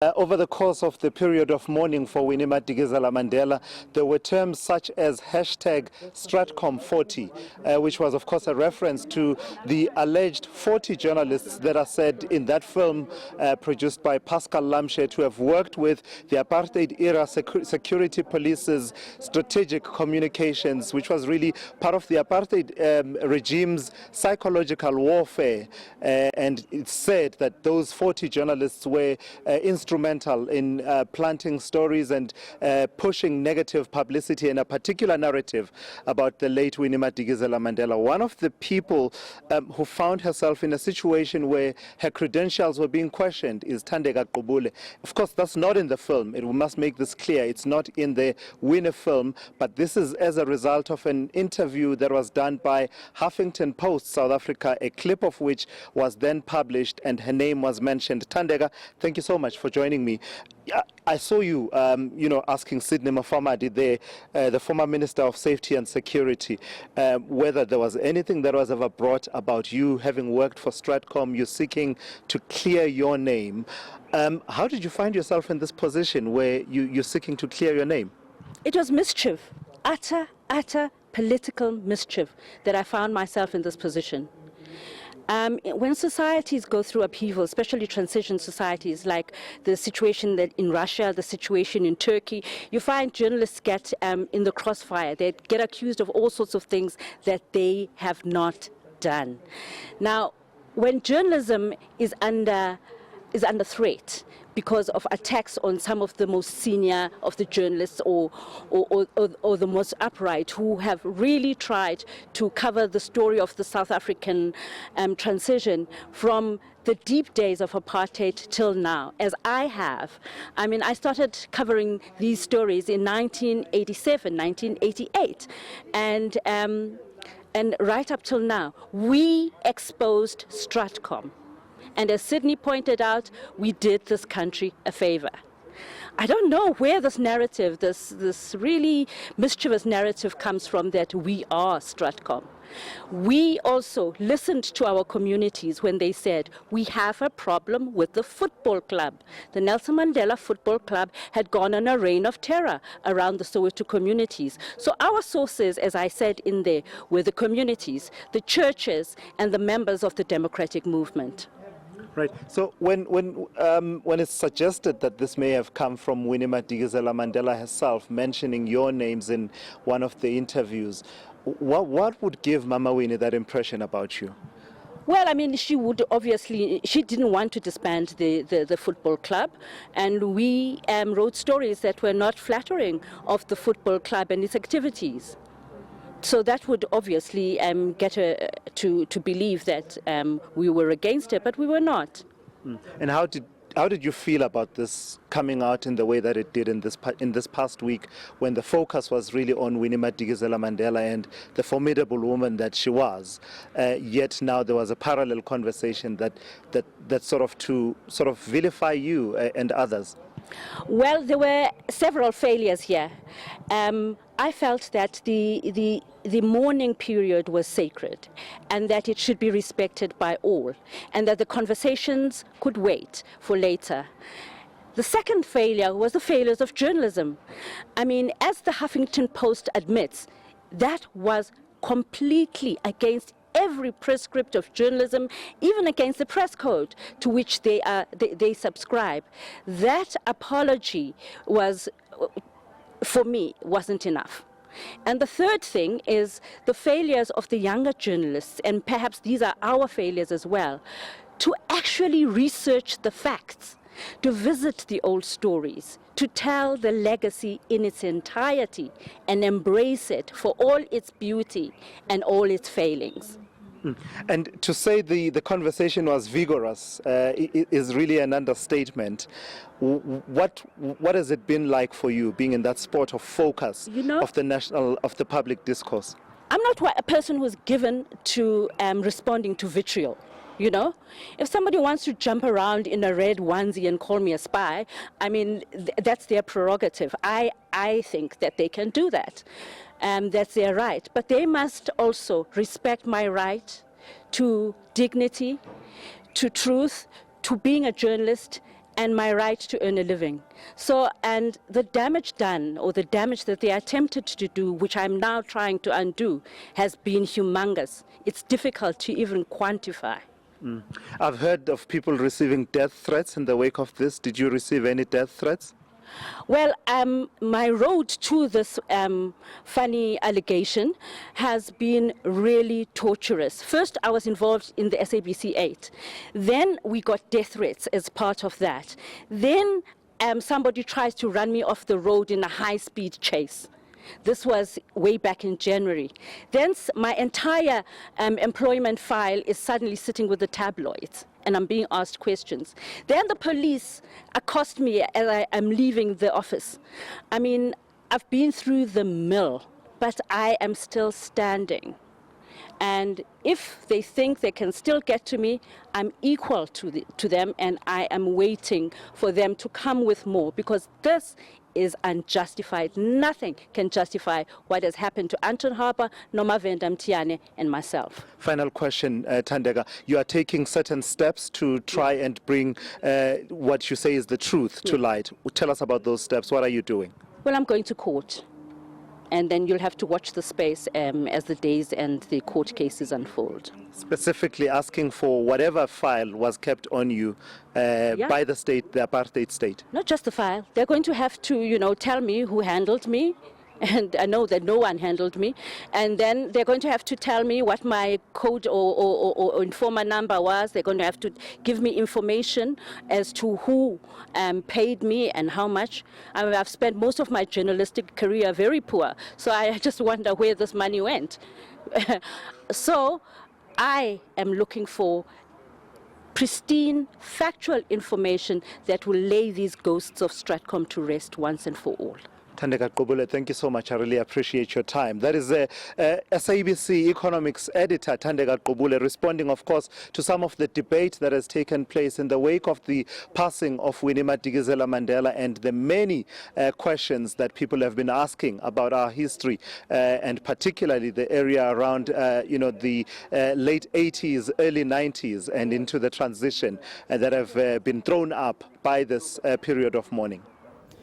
Over the course of the period of mourning for Winnie Madikizela-Mandela, there were terms such as hashtag Stratcom40, which was of course a reference to the alleged 40 journalists that are said in that film produced by Pascal Lamshet to have worked with the Apartheid era security police's strategic communications, which was really part of the Apartheid regime's psychological warfare. And it's said that those 40 journalists were instrumental in planting stories and pushing negative publicity and a particular narrative about the late Winnie Madikizela-Mandela. One of the people who found herself in a situation where her credentials were being questioned is Thandeka Gqubule. Of course, that's not in the film. We must make this clear. It's not in the Winnie film, but this is as a result of an interview that was done by Huffington Post, South Africa, a clip of which was then published and her name was mentioned. Thandeka, thank you so much for joining me. I saw you, asking Sydney Mafamadi there, the former Minister of Safety and Security, whether there was anything that was ever brought about you having worked for Stratcom, you seeking to clear your name. How did you find yourself in this position where you're seeking to clear your name? It was mischief, utter political mischief that I found myself in this position. When societies go through upheaval, especially transition societies like the situation that in Russia, the situation in Turkey, you find journalists get in the crossfire. They get accused of all sorts of things that they have not done. Now, when journalism is under threat because of attacks on some of the most senior of the journalists or the most upright who have really tried to cover the story of the South African transition from the deep days of apartheid till now, as I have. I mean, I started covering these stories in 1987, 1988, and right up till now, we exposed Stratcom. And as Sydney pointed out, we did this country a favor. I don't know where this narrative, this really mischievous narrative comes from that we are Stratcom. We also listened to our communities when they said, we have a problem with the football club. The Nelson Mandela Football Club had gone on a reign of terror around the Soweto communities. So our sources, as I said in there, were the communities, the churches, and the members of the democratic movement. Right. So when it's suggested that this may have come from Winnie Madikizela-Mandela herself mentioning your names in one of the interviews, what would give Mama Winnie that impression about you? Well, I mean, she didn't want to disband the football club, and we wrote stories that were not flattering of the football club and its activities. So that would obviously get her to believe that we were against it, but we were not. And how did you feel about this coming out in the way that it did in this past week, when the focus was really on Winnie Madikizela-Mandela and the formidable woman that she was? Yet now there was a parallel conversation that sort of vilify you and others. Well, there were several failures here. I felt that the mourning period was sacred and that it should be respected by all, and that the conversations could wait for later. The second failure was the failures of journalism. I mean, as the Huffington Post admits, that was completely against every prescript of journalism, even against the press code to which they subscribe. That apology was, for me, wasn't enough. And the third thing is the failures of the younger journalists, and perhaps these are our failures as well, to actually research the facts, to visit the old stories, to tell the legacy in its entirety and embrace it for all its beauty and all its failings. And to say the conversation was vigorous is really an understatement. What has it been like for you, being in that spot of focus of the public discourse? I'm not a person who's given to responding to vitriol. You know, if somebody wants to jump around in a red onesie and call me a spy, I mean, that's their prerogative. I think that they can do that. That's their right. But they must also respect my right to dignity, to truth, to being a journalist, and my right to earn a living. So, and the damage done, or the damage that they attempted to do, which I'm now trying to undo, has been humongous. It's difficult to even quantify. I've heard of people receiving death threats in the wake of this. Did you receive any death threats? Well, my road to this funny allegation has been really torturous. First, I was involved in the SABC 8. Then we got death threats as part of that. Then somebody tries to run me off the road in a high-speed chase. This was way back in January. Then my entire employment file is suddenly sitting with the tabloids, and I'm being asked questions. Then the police accost me as I am leaving the office. I mean, I've been through the mill, but I am still standing. And if they think they can still get to me, I'm equal to them, and I am waiting for them to come with more, because this is unjustified. Nothing can justify what has happened to Anton Harber, Nomavenda Mtiane, and myself. Final question, Thandeka. You are taking certain steps to try and bring what you say is the truth to light. Tell us about those steps. What are you doing? Well, I'm going to court. And then you'll have to watch the space as the days and the court cases unfold. Specifically asking for whatever file was kept on you by the state, the apartheid state. Not just the file. They're going to have to, tell me who handled me. And I know that no one handled me. And then they're going to have to tell me what my code or informer number was. They're going to have to give me information as to who paid me and how much. I mean, I've spent most of my journalistic career very poor, so I just wonder where this money went. So I am looking for pristine, factual information that will lay these ghosts of Stratcom to rest once and for all. Thandeka Gqubule, thank you so much. I really appreciate your time. That is SABC economics editor Thandeka Gqubule, responding, of course, to some of the debate that has taken place in the wake of the passing of Winnie Madikizela-Mandela and the many questions that people have been asking about our history, and particularly the area around, the late 80s, early 90s, and into the transition that have been thrown up by this period of mourning.